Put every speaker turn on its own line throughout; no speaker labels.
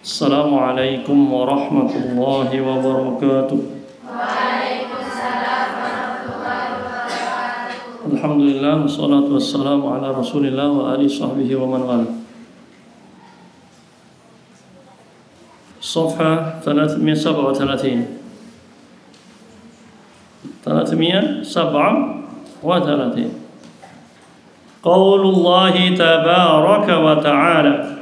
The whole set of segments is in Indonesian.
Assalamualaikum warahmatullahi wabarakatuh.
Waalaikumsalam warahmatullahi wabarakatuh.
Alhamdulillah, wassalatu wassalamu ala rasulillah wa alihi sahbihi wa man wala. Safha 337 Qaulullahi tabaraka wa ta'ala.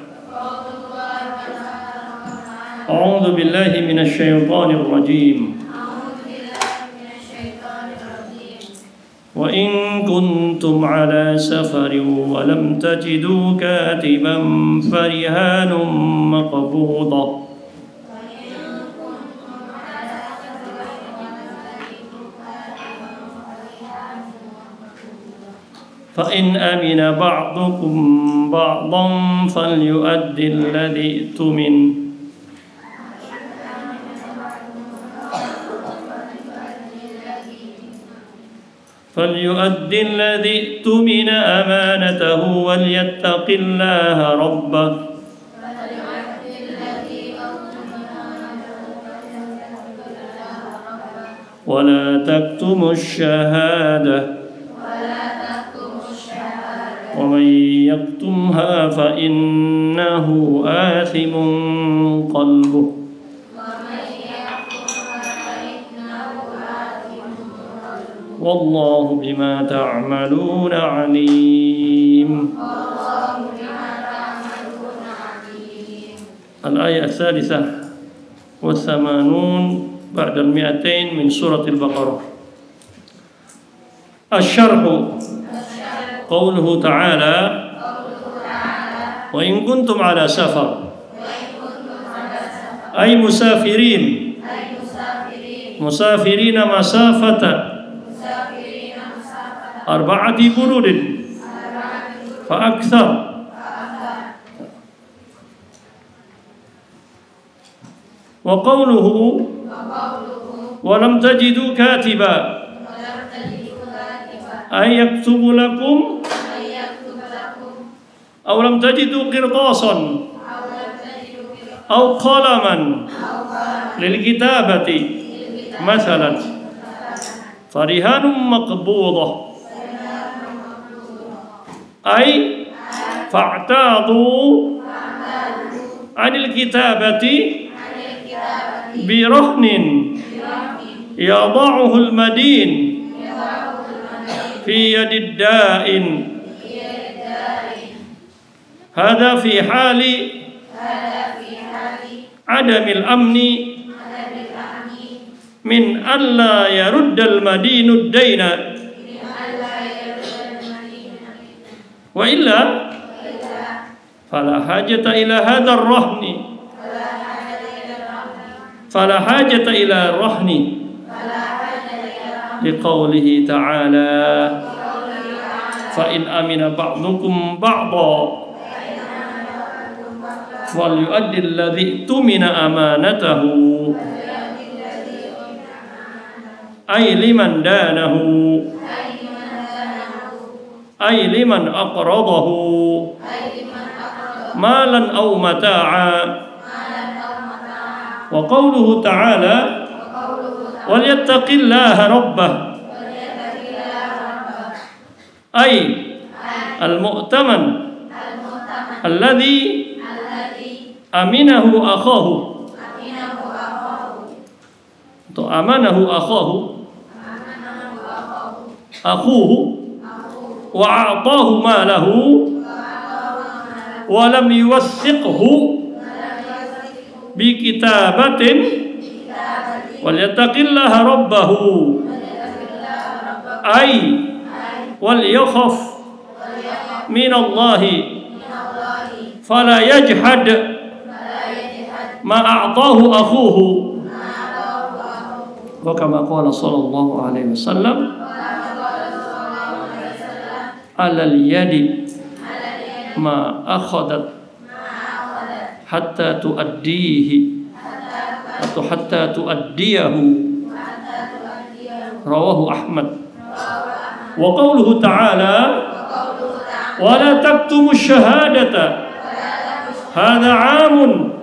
A'udzu billahi minasy syaithanir rajim. Wa in kuntum ala safarin wa lam tajidu katiban farihanun maqbudah. Fa in amina ba'dukum ba'dan falyu'addi alladhi tumin. فليؤدي الذي اؤتمن أمانته وليتق الله ربه ولا تكتموا الشهادة ومن يكتمها فإنه آثم قلبه والله بما تعملون عليم. الآية الثالثة والثمانون بعد المئتين من سورة البقرة. الشرح قوله تعالى وإن كنتم على سفر أي مسافرين مسافة 4 برود فأكثر وقوله ولم تجدوا كاتبا أن يكتب لكم أو لم تجدوا قرطاسا أو قلما للكتابة مثلا فرهان مقبوضة أي فاعتاضوا عن الكتابة برهن يضعه المدين في يد الدائن هذا في حال عدم الأمن من ألا يرد المدين الدين وإلا فلا حاجة إلى هذا الرهن لقوله تعالى فإن أمن بعضكم بعضا فليؤدي الذي اؤتمن أمانته أي لمن دانه أي لمن أقرضه مالا أو متاعا وقوله تعالى وليتق الله ربه أي المؤتمن الذي أمنه أخاه أمنه أخوه وأعطاه ماله ولم يوثقه بكتابة وليتق الله ربه أي وليخف من الله فلا يجحد ما أعطاه أخوه وكما قال صلى الله عليه وسلم على اليد ما أخذت حتى تؤديه atau hatta tuaddiyahu rawahu Ahmad. Wa qawluhu ta'ala wa la taktumu syahadata hadha 'amun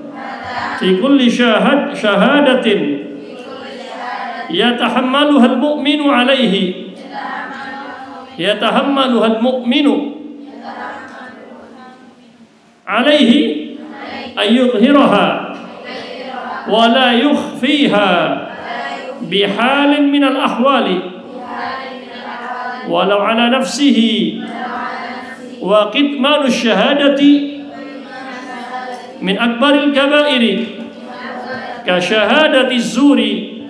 fi kulli syahadatin yatahammaluha al-mu'minu alaihi ayyudhiraha wa la yukhfiha bihalin min al-ahwali walau ala nafsihi wa kitmanu syahadati min akbaril kabairi ka syahadati zuri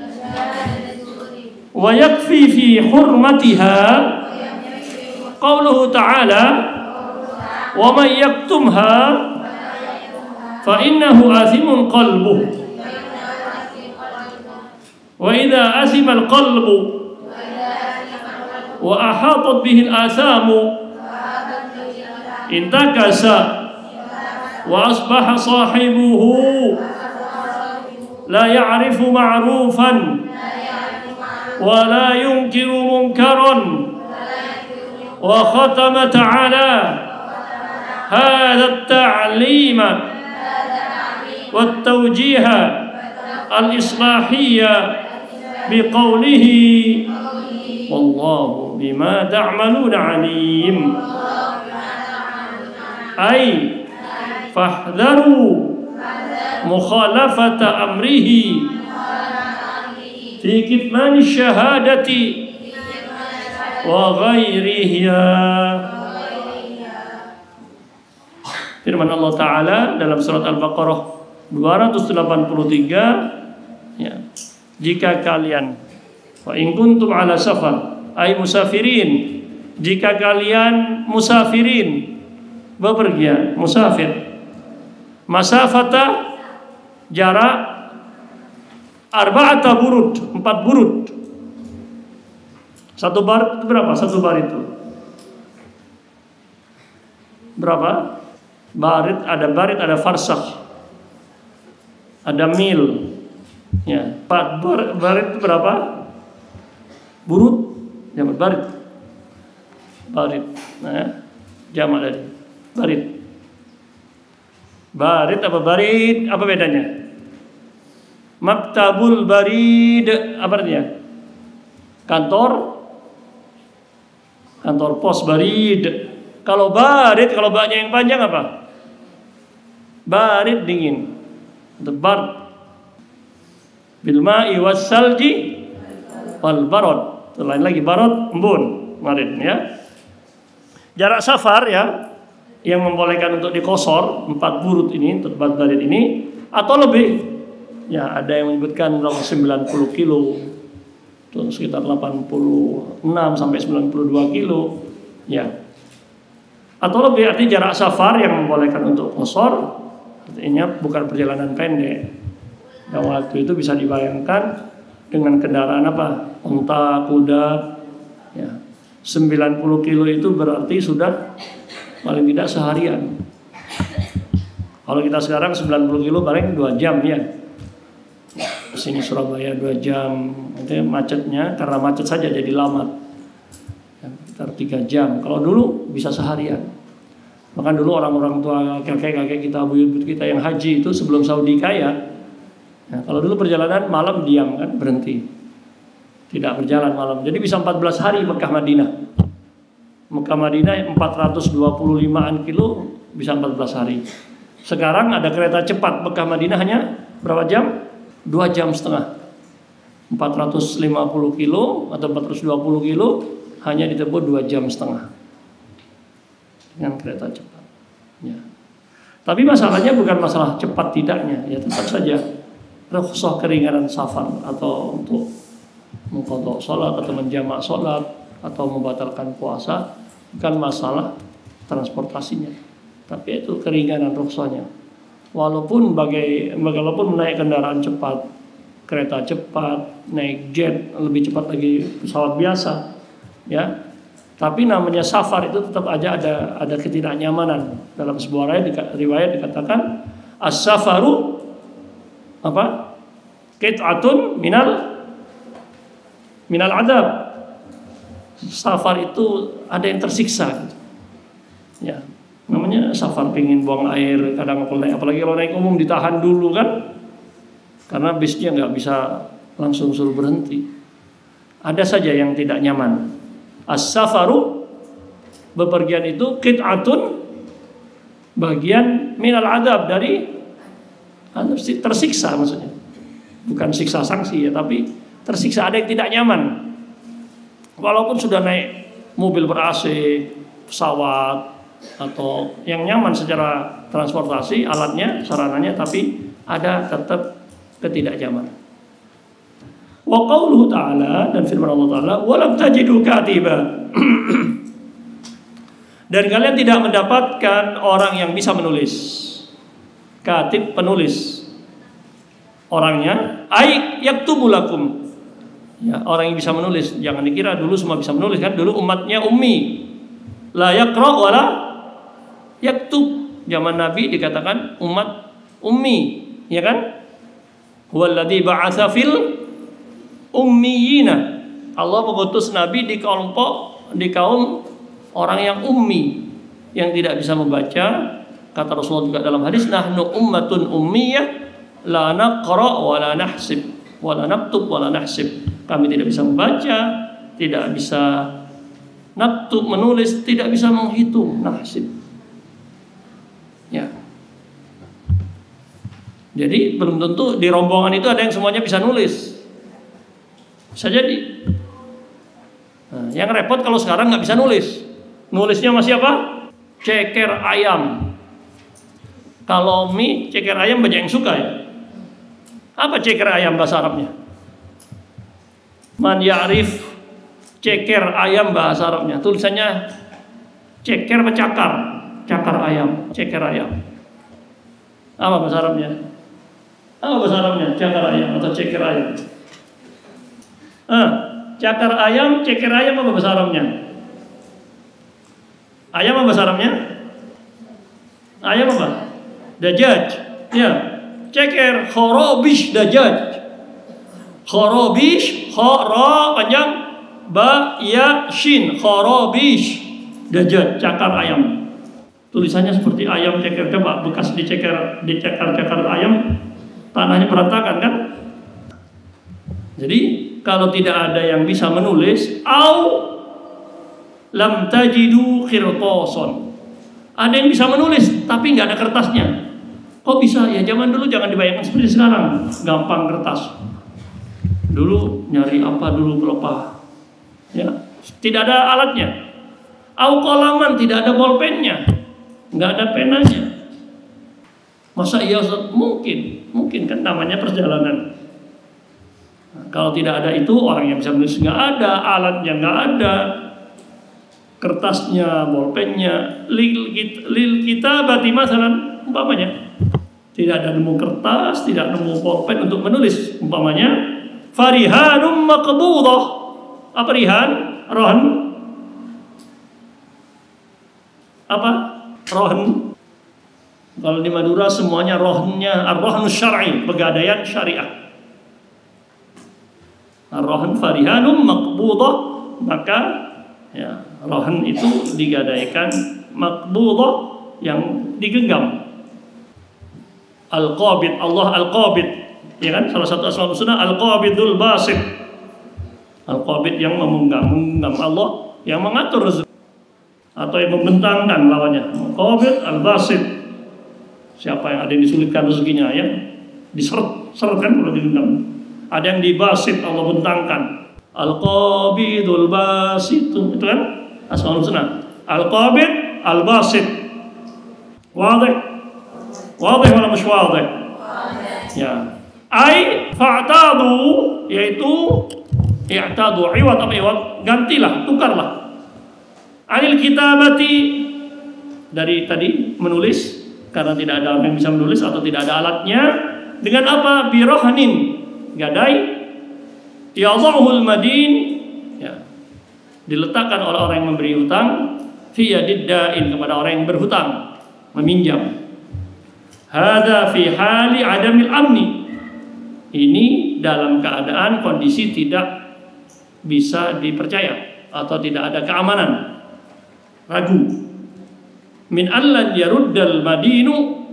wa yakfi fi hurmatiha qauluhu ta'ala wa man yaktumha fa innahu athimun qalbuh wa idza athima al-qalbu wa ahatat bihi al-athamu intakasa wa asbaha sahibuhu la ya'rifu ma'rufan wa la yunkiru munkaran wa khatama ta'ala hadha at-ta'lima wa at-tawjiha al-islahiyya biqawlihi wallahu bima ta'maluna alim ay fahdharu mukhalafata amrihi fi kitmani syahadati wa ghairiha. Firman Allah Ta'ala dalam surat Al-Baqarah 283, ya, jika kalian wa in kuntum ala safar ay musafirin, jika kalian musafirin bepergian, musafir, masafata jarak arba'ata burud, 4 burud. Satu barit itu berapa? Satu barit itu berapa? Barit ada farsakh, ada mil, ya. 4 barit itu berapa? Burud, jamak barit. Nah, jamak dari barit. Barit apa barit? Apa bedanya? Maktabul barid apa artinya? Kantor pos barid. Kalau barit, kalau baknya yang panjang apa? Barid dingin. Bar bil ma'i was salji wal barad. Lain lagi barad embun kemarin, ya. Jarak safar, ya, yang membolehkan untuk dikosor 4 burud ini, 4 barit ini atau lebih. Ya, ada yang menyebutkan 90 kilo, itu sekitar 86 sampai 92 kilo, ya. Atau lebih, artinya jarak safar yang membolehkan untuk kosor, artinya bukan perjalanan pendek. Dan waktu itu bisa dibayangkan dengan kendaraan apa? Unta, kuda, ya. 90 kilo itu berarti sudah paling tidak seharian. Kalau kita sekarang 90 kilo paling 2 jam, ya. Sini Surabaya 2 jam, nanti macetnya karena macet saja jadi lama, ya, sekitar 3 jam. Kalau dulu bisa seharian. Bahkan dulu orang-orang tua, kakek-kakek kita, buyut kita yang haji itu sebelum Saudi kaya, ya, kalau dulu perjalanan malam diam, kan, berhenti, tidak berjalan malam. Jadi bisa 14 hari Mekah Madinah. Mekah Madinah 425-an kilo bisa 14 hari. Sekarang ada kereta cepat Mekah Madinah hanya berapa jam? 2 jam setengah. 450 kilo atau 420 kilo hanya ditempuh 2 jam setengah dengan kereta cepat, ya. Tapi masalahnya bukan masalah cepat tidaknya, ya, tetap saja rukhsah keringanan safar atau untuk mengqadha salat atau menjamak salat atau membatalkan puasa bukan masalah transportasinya, tapi itu keringanan rukhsahnya. Walaupun naik kendaraan cepat, kereta cepat, naik jet lebih cepat lagi pesawat biasa, ya. Tapi namanya safar itu tetap aja ada ketidaknyamanan. Dalam sebuah riwayat dikatakan as-safaru apa? Qit'atun minal adab. Safar itu ada yang tersiksa, gitu. Ya. Namanya safar, pingin buang air, kadang apalagi kalau naik umum ditahan dulu, kan, karena bisnya nggak bisa langsung suruh berhenti. Ada saja yang tidak nyaman. As-safaru, bepergian itu qit'atun, bagian minal adab, dari tersiksa maksudnya. Bukan siksa sanksi ya, tapi tersiksa, ada yang tidak nyaman. Walaupun sudah naik mobil ber-AC, pesawat, atau yang nyaman secara transportasi, alatnya, sarananya, tapi ada tetap ketidaknyamanan. Wa qauluhu ta'ala, dan firman Allah Ta'ala, walam tajidu katiba. Dan kalian tidak mendapatkan orang yang bisa menulis. Katib, penulis. Orangnya ai yaktubu lakum. Ya, orang yang bisa menulis. Jangan dikira dulu semua bisa menulis kan. Dulu umatnya ummi. La yaqra wa la yaktub. Zaman Nabi dikatakan umat ummi, ya kan? Huwallazi ba'atsa fil ummiyina. Allah mengutus Nabi di kaum orang yang ummi, yang tidak bisa membaca. Kata Rasulullah juga dalam hadis, nahnu ummatun ummiyah la naqra wa la nahsib wa la naktub wa la nahsib. Kami tidak bisa membaca, tidak bisa naktub, menulis, tidak bisa menghitung, nahsib. Ya. Jadi belum tentu di rombongan itu ada yang semuanya bisa nulis. Bisa jadi. Nah, yang repot kalau sekarang nggak bisa nulis. Nulisnya masih apa? Ceker ayam. Kalau mie ceker ayam banyak yang suka ya. Apa ceker ayam bahasa Arabnya? Man ya'rif ceker ayam bahasa Arabnya. Tulisannya ceker apa cakar? Cakar ayam, ceker ayam. Apa bahasa Arabnya? Apa bahasa Arabnya? Cakar ayam atau ceker ayam? Cakar ayam, ceker ayam apa bahasa Arabnya? Ayam apa bahasa Arabnya? Ayam apa? Dajjaj. Ya. Ceker khorobish dajjaj. Khorobish, khoro panjang, ba ya shin, khorobish dajjaj, cakar ayam. Tulisannya seperti ayam ceker. Coba bekas dicakar ayam, tanahnya berantakan kan? Jadi kalau tidak ada yang bisa menulis, au lam tajidu khirtason. Ada yang bisa menulis tapi nggak ada kertasnya. Kok bisa? Ya zaman dulu jangan dibayangkan seperti sekarang, gampang kertas. Dulu nyari apa dulu pelepah. Ya, tidak ada alatnya. Au qalaman, tidak ada bolpennya. Nggak ada penanya. Masa iya Ustaz? Mungkin kan namanya perjalanan. Nah, kalau tidak ada itu, orang yang bisa menulis nggak ada, alatnya nggak ada, kertasnya, bolpennya. Lil kitabati masalan, umpamanya tidak ada nemu kertas, tidak nemu bolpen untuk menulis, umpamanya farihanum maqbudah. Apa rihan? Rohan. Apa? Rohan. Kalau di Madura semuanya rohannya ar-rohanu syar'i, pegadaian syariah. Ar-rohan farihanum maqbudah, maka ya, rohan itu digadaikan, maqbudah yang digenggam. Al-Qabid, Allah Al-Qabid, ya kan? Salah satu asmaul husna Al-Qabidul Basit. Al-Qabid yang menggenggam, Allah yang mengatur rezeki atau yang membentangkan lawannya. Al-Qabid, Al-Basit. Siapa yang ada yang disulitkan rezekinya ya, diseret kan kalau digenggam. Ada yang dibasit, Allah bentangkan. Al-Qabidul Basit, itu kan asmaul husna. Al-Qabid, Al-Basit. Wadih? Wadih wala mش wadih? Ya. Ai fa'tadu, yaitu i'tadu, iwad apa iwad? Gantilah, tukarlah. Anil kitabati, dari tadi menulis, karena tidak ada orang yang bisa menulis atau tidak ada alatnya, dengan apa? Birohanin, gadai, yadhahul madin, ya, diletakkan oleh orang yang memberi hutang, fi yadiddain, kepada orang yang berhutang, meminjam. Hada fi hali adamil amni, ini dalam keadaan kondisi tidak bisa dipercaya atau tidak ada keamanan, ragu. Min allan yaruddal madinu,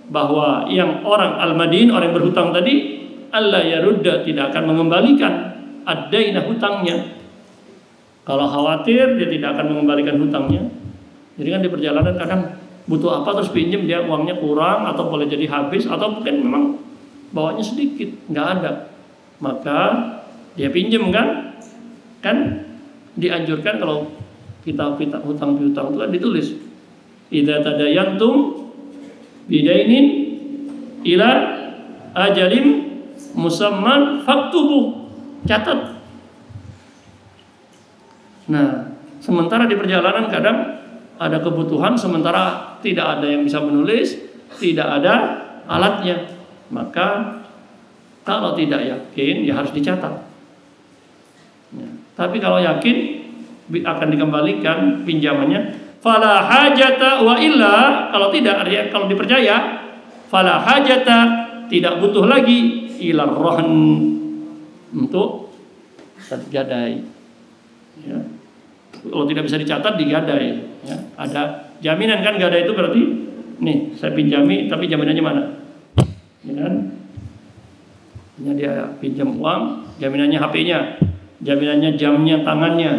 bahwa yang orang al-madin, orang yang berhutang tadi, alla yarudda, tidak akan mengembalikan ad-daina, hutangnya. Kalau khawatir dia tidak akan mengembalikan hutangnya. Jadi kan di perjalanan kadang butuh apa terus pinjem, dia uangnya kurang atau boleh jadi habis atau mungkin memang bawanya sedikit, nggak ada. Maka dia pinjem kan dianjurkan kalau kita hutang piutang itu kan ditulis idza tadayantum bidainin ila ajalim musamman faktubu, catat. Nah, sementara di perjalanan kadang ada kebutuhan, sementara tidak ada yang bisa menulis, tidak ada alatnya, maka kalau tidak yakin ya harus dicatat. Ya. Tapi kalau yakin akan dikembalikan pinjamannya, fala hajata wa illa, kalau tidak, artinya kalau dipercaya, fala hajata, tidak butuh lagi ila rohan, untuk gadai. Ya. Kalau tidak bisa dicatat digadai. Ya. Ada jaminan kan, gadai itu berarti nih saya pinjami tapi jaminannya mana? Ya kan? Hanya dia pinjam uang, jaminannya HP-nya, jaminannya jamnya, tangannya.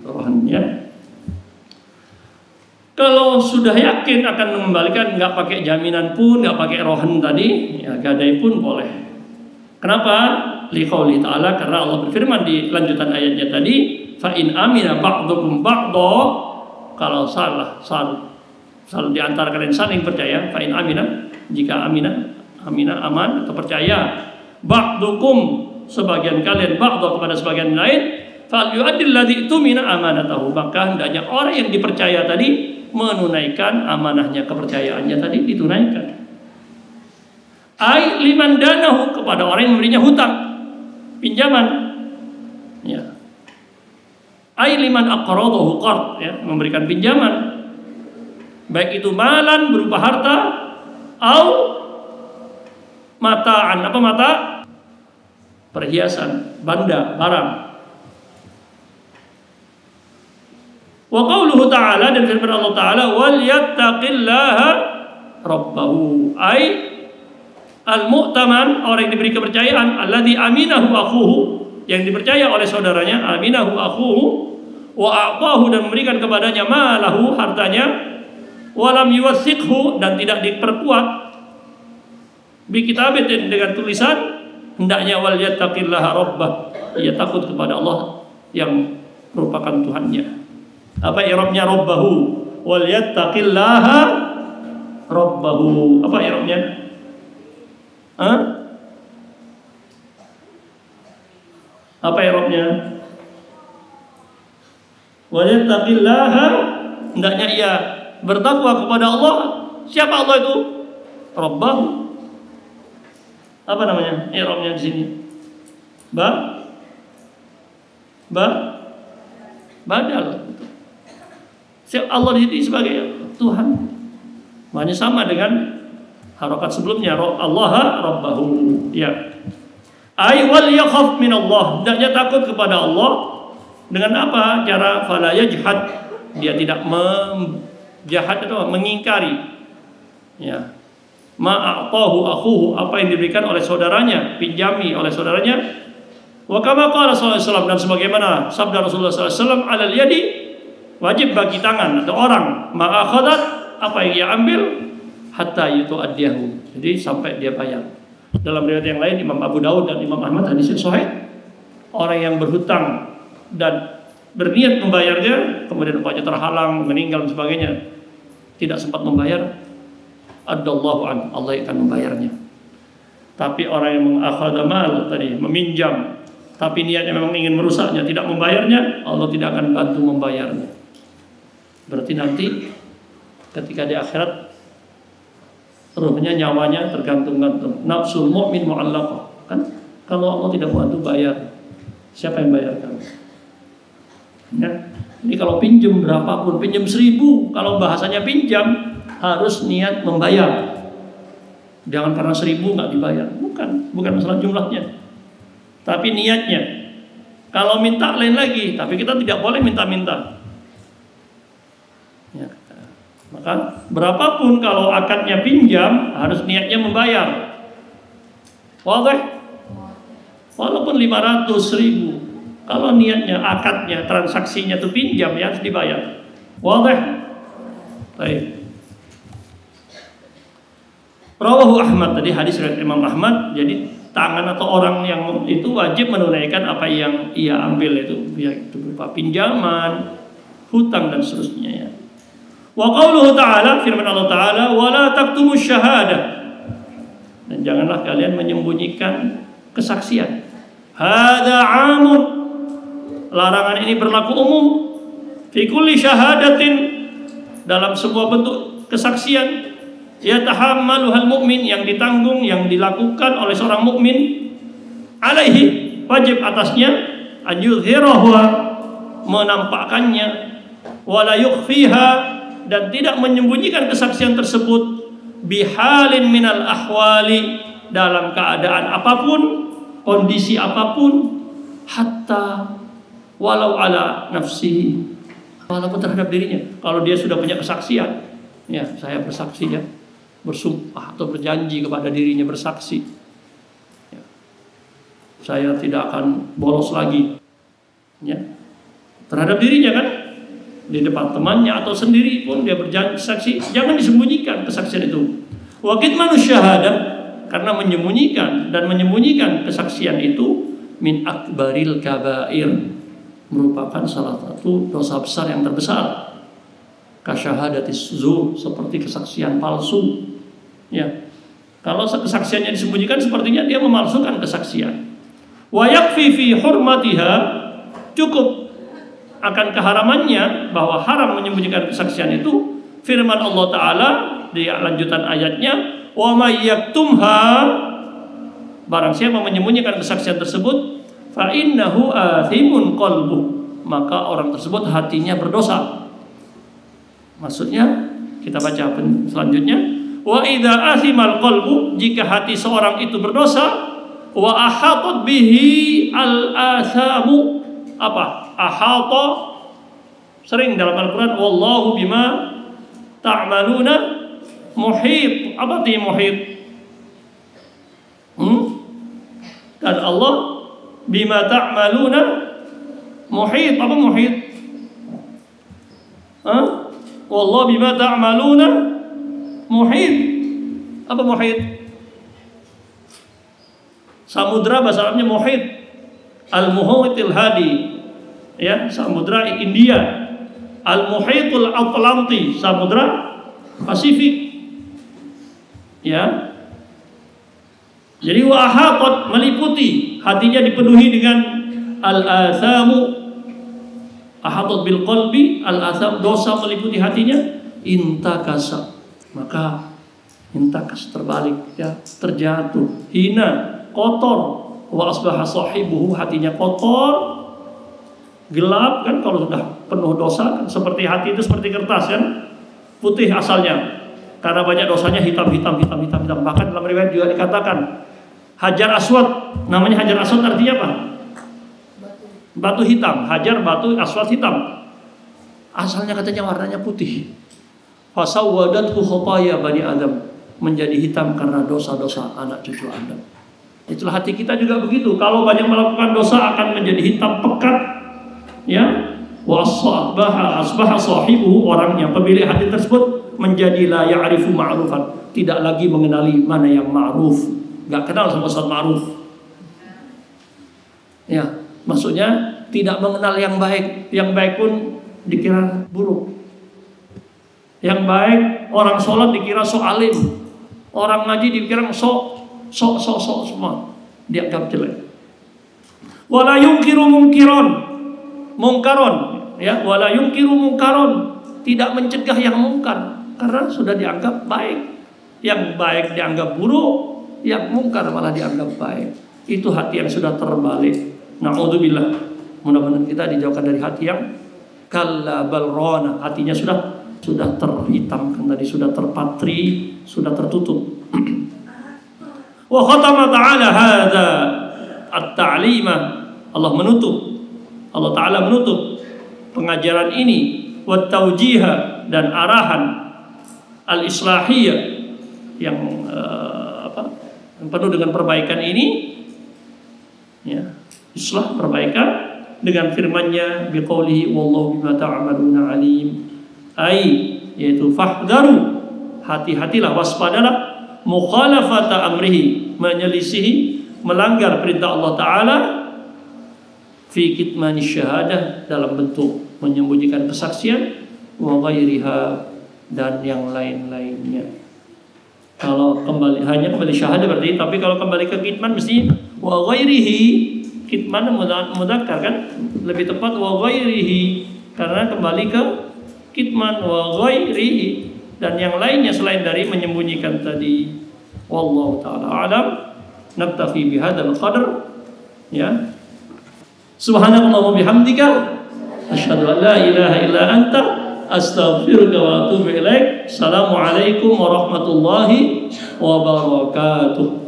Rohannya. Kalau sudah yakin akan mengembalikan, nggak pakai jaminan pun, nggak pakai rohan tadi, ya gadai pun boleh. Kenapa? Liqauli ta'ala, karena Allah berfirman di lanjutan ayatnya tadi, fa in amina ba'dukum ba'dha, kalau salah di antara kalian saling percaya, fa in amina, jika amina aman atau percaya, ba'dukum, sebagian kalian, ba'dha kepada sebagian lain, fal yu'addil ladzi tumina amanatahu, maka hendaknya orang yang dipercaya tadi menunaikan amanahnya, kepercayaannya tadi ditunaikan. Ai liman danahu, kepada orang yang memberinya hutang, pinjaman. Ya. Ai liman aqradahu qard, ya, memberikan pinjaman. Baik itu malan berupa harta au mataan, apa mata? Perhiasan, benda, barang. Wa qauluhu ta'ala, dan firman Allah Ta'ala, wal yattaqillaha rabbahu, ay al-mu'taman, orang yang diberi kepercayaan, alladzi aminahu akhuhu, yang dipercaya oleh saudaranya, aminahu akhuhu, wa a'tahu, dan memberikan kepadanya malahu, hartanya, wa lam yuwathiqhu, dan tidak diperkuat bi kitabatin, dengan tulisan, hendaknya wal yattaqillaha rabbah, ia takut kepada Allah yang merupakan Tuhannya. Apa i'rabnya rabbahu? Wal yattaqillaha rabbahu. Apa i'rabnya? Apa i'rabnya? Wal yattaqillaha, hendaknya ia bertakwa kepada Allah. Siapa Allah itu? Rabbahu. Apa namanya? I'rabnya di sini. Badal. Allah di sini sebagai Tuhan. Maknanya sama dengan harokat sebelumnya, Allah rabbahu. Ya. Ay wal yakhaf min Allah, hendaknya takut kepada Allah. Dengan apa? Cara fala yajhad, dia tidak menjahat atau mengingkari. Ya. Ma a'tahu akhuhu, apa yang diberikan oleh saudaranya, pinjami oleh saudaranya. Wa kama qala sallallahu alaihi wasallam, dan sebagaimana sabda Rasulullah sallallahu alaihi wasallam, alal yadi, wajib bagi tangan atau orang, ma'akhadat, apa yang ia ambil, hatta yutu'addiyahu, jadi sampai dia bayar. Dalam riwayat yang lain Imam Abu Daud dan Imam Ahmad hadisnya sahih, orang yang berhutang dan berniat membayarnya, kemudian upahnya terhalang, meninggal dan sebagainya, tidak sempat membayar, addallahu an, Allah akan membayarnya. Tapi orang yang mengakhadha mal tadi, meminjam, tapi niatnya memang ingin merusaknya, tidak membayarnya, Allah tidak akan bantu membayarnya. Berarti nanti ketika di akhirat ruhnya, nyawanya tergantung-gantung. Nafsul mu'min mu'allaqah. Kan kalau Allah tidak bantu bayar, siapa yang bayarkan? Ya. Ini kalau pinjam berapapun, pinjam 1000, kalau bahasanya pinjam harus niat membayar. Jangan karena 1000 nggak dibayar. Bukan masalah jumlahnya, tapi niatnya. Kalau minta lain lagi, tapi kita tidak boleh minta-minta. Ya. Maka berapapun kalau akadnya pinjam, harus niatnya membayar. Wadah? Walaupun 500.000, kalau niatnya, akadnya, transaksinya itu pinjam, ya harus dibayar. Wadah? Baik. Rawahu Ahmad, tadi hadis riwayat Imam Ahmad. Jadi tangan atau orang yang itu wajib menunaikan apa yang ia ambil itu, ya itu berupa pinjaman, hutang dan seterusnya ya. Wa qauluhu ta'ala, firman Allah Ta'ala, wa la taktumus syahadah, dan janganlah kalian menyembunyikan kesaksian. Hadza 'amun, larangan ini berlaku umum, fi kulli syahadatin, dalam sebuah bentuk kesaksian, yatahammaluhal mu'min, yang ditanggung, yang dilakukan oleh seorang mukmin, alaihi, wajib atasnya, ayuzhirahu, menampakkannya, wala yukhfiha, dan tidak menyembunyikan kesaksian tersebut, bihalin minal ahwali, dalam keadaan apapun, kondisi apapun, hatta walau ala nafsihi, walaupun terhadap dirinya. Kalau dia sudah punya kesaksian, ya saya bersaksi ya, bersumpah atau berjanji kepada dirinya, bersaksi ya, saya tidak akan bolos lagi ya, terhadap dirinya kan, di depan temannya atau sendiri pun dia berjanji saksi, jangan disembunyikan kesaksian itu. Wa kitmanu syahadah, karena menyembunyikan dan menyembunyikan kesaksian itu min akbaril kabair, merupakan salah satu dosa besar yang terbesar. Kasyahadatis zur, seperti kesaksian palsu ya. Kalau kesaksiannya disembunyikan, sepertinya dia memalsukan kesaksian. Wa yakfi fi hurmatiha, cukup akan keharamannya, bahwa haram menyembunyikan kesaksian itu, firman Allah Ta'ala di lanjutan ayatnya, wa may yaktumha, barang siapa menyembunyikan kesaksian tersebut, fa innahu athimun qalbuh, maka orang tersebut hatinya berdosa. Maksudnya kita baca selanjutnya, wa idza athimal qalbu, jika hati seorang itu berdosa, wa ahatat bihi al athamu, apa? Ahata, sering dalam Al-Qur'an, wallahu bima ta'maluna muhit. Apa arti muhit? Dan Allah bima ta'maluna muhit. Apa muhit? Wallahu bima ta'maluna muhit. Apa muhit? Samudra bahasa Arabnya muhit. Al-muhitul hadi, ya, samudra India. Al-muhitul Atlanti, samudra Pasifik ya. Jadi wa ahatat, meliputi, hatinya dipenuhi dengan al-athamu, ahatat bil qalbi, al-atham, dosa meliputi hatinya, intakasa, maka intakas, terbalik ya, terjatuh, hina, kotor. Wa asbaha sahibuhu, hatinya kotor, gelap kan, kalau sudah penuh dosa kan, seperti hati itu seperti kertas kan, putih asalnya, karena banyak dosanya hitam. Bahkan dalam riwayat juga dikatakan Hajar Aswad, namanya Hajar Aswad artinya apa? Batu hitam. Hajar, batu, aswad, hitam. Asalnya katanya warnanya putih. Fasawwadathu khotaya bani Adam, menjadi hitam karena dosa-dosa anak cucu Adam. Itulah hati kita juga begitu. Kalau banyak melakukan dosa akan menjadi hitam pekat, ya. Wa asbaha sahibuhu, orang yang pemilik hati tersebut menjadi la ya'rifu ma'rufan, tidak lagi mengenali mana yang ma'ruf, enggak kenal sama Ustaz ma'ruf. Ya, maksudnya tidak mengenal yang baik. Yang baik pun dikira buruk. Yang baik, orang sholat dikira sok alim, orang ngaji dikira sok semua, dianggap jelek. Wala yungkiru mungkaron, ya, wala yungkiru mungkaron, tidak mencegah yang mungkar karena sudah dianggap baik. Yang baik dianggap buruk, yang mungkar malah dianggap baik. Itu hati yang sudah terbalik. Na'udzubillah. Mudah-mudahan kita dijauhkan dari hati yang kalla balrona, hatinya sudah terhitamkan tadi, sudah terpatri, sudah tertutup. Wa khatama ta'ala hadza at-ta'limah, Allah Ta'ala menutup pengajaran ini, wa taujiha, dan arahan al-islahiyah, yang penuh dengan perbaikan ini, ya, islah perbaikan dengan firman-Nya biqaulihi wallahu bima ta'maluna alim. Yaitu fahdharu, hati-hatilah, waspadalah, mukhalafata amrihi, menyelisihi, melanggar perintah Allah Ta'ala, fi kitmani syahadah, dalam bentuk menyembunyikan kesaksian, wa ghairiha, dan yang lain-lainnya. Kalau hanya kembali syahadah berarti, tapi kalau kembali ke kitman mesti wa ghairihi. Kitman mudzakkar kan, lebih tepat wa ghairihi, karena kembali ke kitman wa ghairihi, dan yang lainnya selain dari menyembunyikan tadi. Wallahu ta'ala a'lam. Naktafi bihadzal qadar, ya. Subhanakallahumma bihamdika asyhadu an la ilaha illa anta astaghfiruka wa atubu ilaik. Assalamualaikum warahmatullahi wabarakatuh.